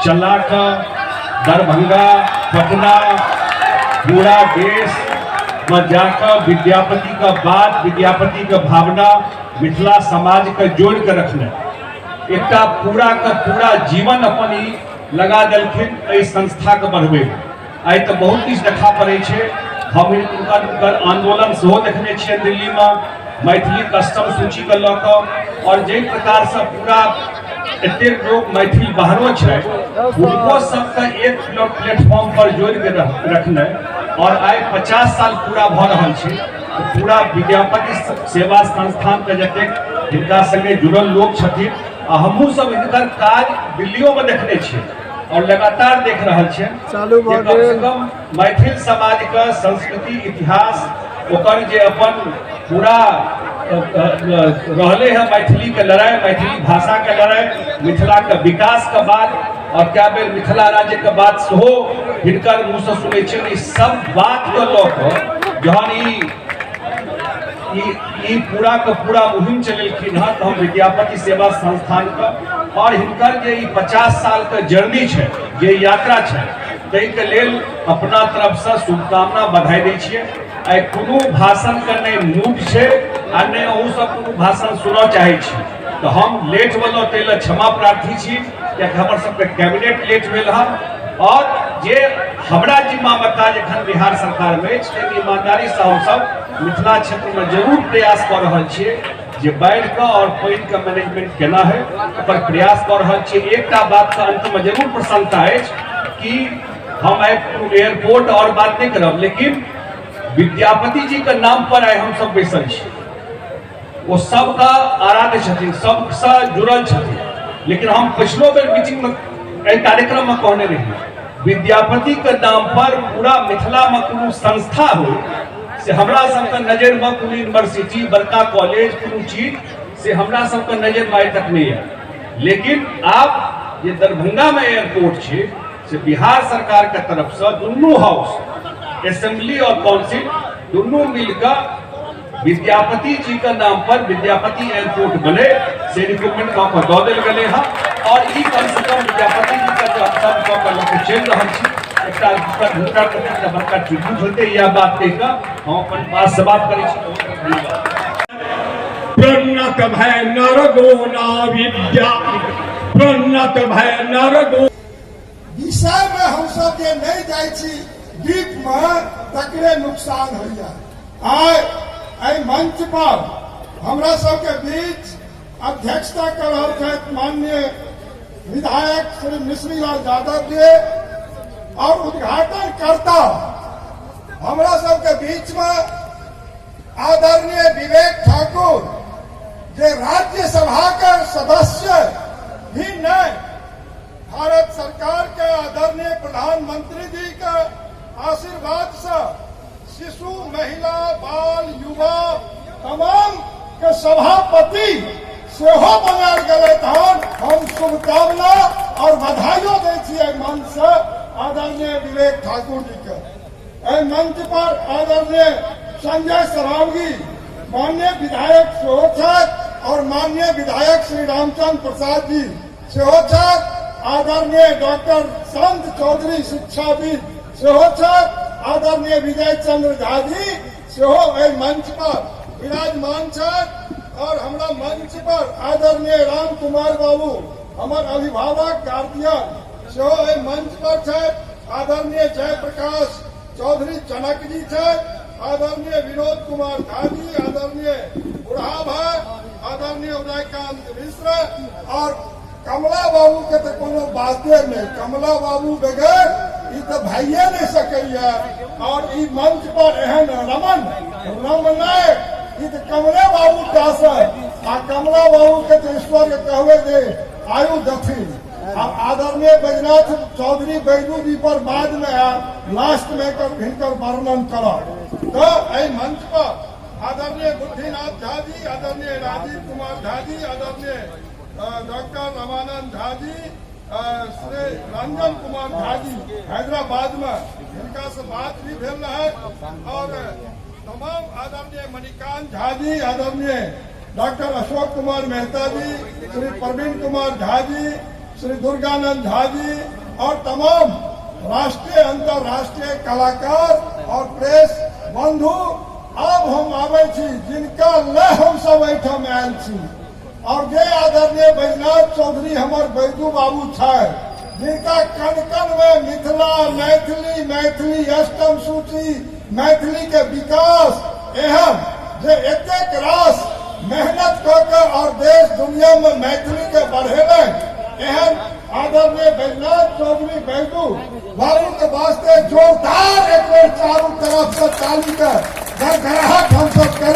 चला कर दरभंगा पटना पूरा देश में जाकर विद्यापति का बात, विद्यापति का भावना मिथिला समाज के जोड़ के रखने एक पूरा का पूरा जीवन अपन लगा दिलखिन संस्था के बढ़वे। आई तो बहुत चीज देखा पड़े छे। हम आंदोलन से देखने छे दिल्ली में मैथिली कस्टम सूची के लऽ कऽ, और जे प्रकार से पूरा एते लोग मैथिल बाहरो छे उनको सबके एक प्लेटफॉर्म पर जोड़ के रखने। और आई 50 साल पूरा भ रहल छे, तो पूरा विद्यापति सेवा संस्थान के जतेक हिनका संगे जुड़ल लोग छथिन, हमहूँ सब हिनकर काज दिल्लियों में देखने छे और लगातार देख रहल छे। कम से कम मैथिल समाज का संस्कृति इतिहास ओकर जे अपन पूरा रहले है मैथिली के लड़ाई, मैथिली भाषा के लड़ाई, मिथिला के विकास के बात और क्या बेर मिथिला राज्य के बात सेहो हिनकर मुँह से सुनै छियै। सब बात के लऽ कऽ जहन ई पूरा के पूरा मुहिम चलेलखिन हँ, तो हम विद्यापति सेवा संस्थान का और हिनकर जे 50 साल के जर्नी है, जे यात्रा है, ताहि के लेल अपना तरफ से शुभकामना बधाई दै छियै। आई कोनो भाषण के नहीं मूड है आ नहीं अहूँ सब कोनो भाषण सुनऽ चाहे छी, तो हम लेट भेलहुँ ताहि लेल क्षमा प्रार्थी छी, कियाकि हमर सबके कैबिनेट लेट भेल हँ। और जे हमरा जिम्मा में काज एखन बिहार सरकार में ईमानदारी से हम सब मिथिला क्षेत्र में जरूर प्रयास कर रहल छियै जे बाढ़ि का और पानि का मैनेजमेंट केना है ओकर प्रयास कर रहल छियै। एकटा बात का अंत में जरूर प्रसन्नता है कि हम एयरपोर्ट और बात नहीं करब, लेकिन विद्यापति जी के नाम पर आए हम सब बैसल छी। वो सबका आराध्य छथिन, सबसे जुड़ल छथिन। लेकिन हम पिछलो बेर मीटिंग में कार्यक्रम में कहने रही विद्यापति के नाम पर पूरा मिथिला में कोनो संस्था हो से हमरा सबके नजर में कोनो यूनिवर्सिटी बड़का कॉलेज कोनो चीज से हमरा सबके नजर में आइ तक नहीं है। लेकिन आप ये दरभंगा में एयरपोर्ट छे से बिहार सरकार के तरफ से दोनों हाउस असेंबली और काउंसिल दोनों मिलकर विद्यापति जी का नाम पर विद्यापति एयरपोर्ट बने से रिक्रूटमेंट का दऽ देल गेले है। और ई कम से कम विद्यापति जी का जो सब का चल रहा है एक बड़का ट्रिब्यूट होते यह बात कहकर हम अपन बात समाप्त करै छी। प्रोन्नत भय नरगोना विद्या प्रोन्नत भय नरगो विषय में हम सब जे नहीं जाय छी गीत में तकरे नुकसान होइया। आई मंच पर हमरा सबके बीच अध्यक्षता कर रहल छथि माननीय विधायक श्री मिश्री लाल यादव जी और उद्घाटन करता हमरा सबके बीच में आदरणीय विवेक ठाकुर जे राज्यसभा के सदस्य भी नहीं, भारत सरकार के आदरणीय प्रधानमंत्री जी के आशीर्वाद से शिशु महिला बाल युवा तमाम के सभापति सेहो बनायल गए हन। हम शुभकामना और बधाइयों दै छियै मंच से आदरणीय विवेक ठाकुर जी के। मंच पर आदरणीय संजय सरावगी माननीय विधायक सेहो छथि और माननीय विधायक श्री रामचंद्र प्रसाद जी सेहो छथि, आदरणीय डॉक्टर संत चौधरी शिक्षाविद सेहो छथि, आदरणीय विजय चंद्र झा जी सेहो एहि मंच पर विराजमान छथि। और हमरा मंच पर आदरणीय राम कुमार बाबू हमर अभिभावक गार्जियन सेहो एहि मंच पर छथि, आदरणीय जयप्रकाश चौधरी जनक जी छथि, आदरणीय विनोद कुमार झा जी, आदरणीय बुढ़ा भाई, आदरणीय उदयकांत मिश्र और कमला बाबू के तो कोनो बाते नहीं। कमला बाबू बगैर ई तो भाइये नहीं सकैया। और ई मंच पर एहन रमन ई तो कमला बाबू दास आ कमला बाबू के तो ईश्वर के कहवे दे आयु दथिन। आदरणीय बैजनाथ चौधरी बैजू जी पर बाद में लास्ट में हिनकर वर्णन करब। तो एहि मंच पर आदरणीय बुद्धिनाथ झा जी, आदरणीय राजीव कुमार झा जी, आदरणीय डॉक्टर रमानंद झा जी, श्री रंजन कुमार झा जी हैदराबाद में इनका से बात भी भेल है। और तमाम आदरणीय मणिकांत झा जी, आदरणीय डॉक्टर अशोक कुमार मेहता जी, श्री प्रवीण कुमार झा जी, श्री दुर्गानंद झा जी, और तमाम राष्ट्रीय अंतर्राष्ट्रीय कलाकार और प्रेस बंधु, अब हम आवे छी जिनका ले हम सब एठाम आयल छी और जे आदरणीय बैजनाथ चौधरी हमर बैजू बाबू छै, जिनका कण कण में मिथिला मैथिली मैथिली अष्टम सूची मैथिली के विकास एहन जे एतेक रास मेहनत कऽ के और देश दुनिया में मैथिली के बढ़ेले, एहन आदरणीय बैजनाथ चौधरी बैजू बाबू के वास्ते जोरदार एक बेर चारों तरफ से ताली के गड़गड़ाहट हम सब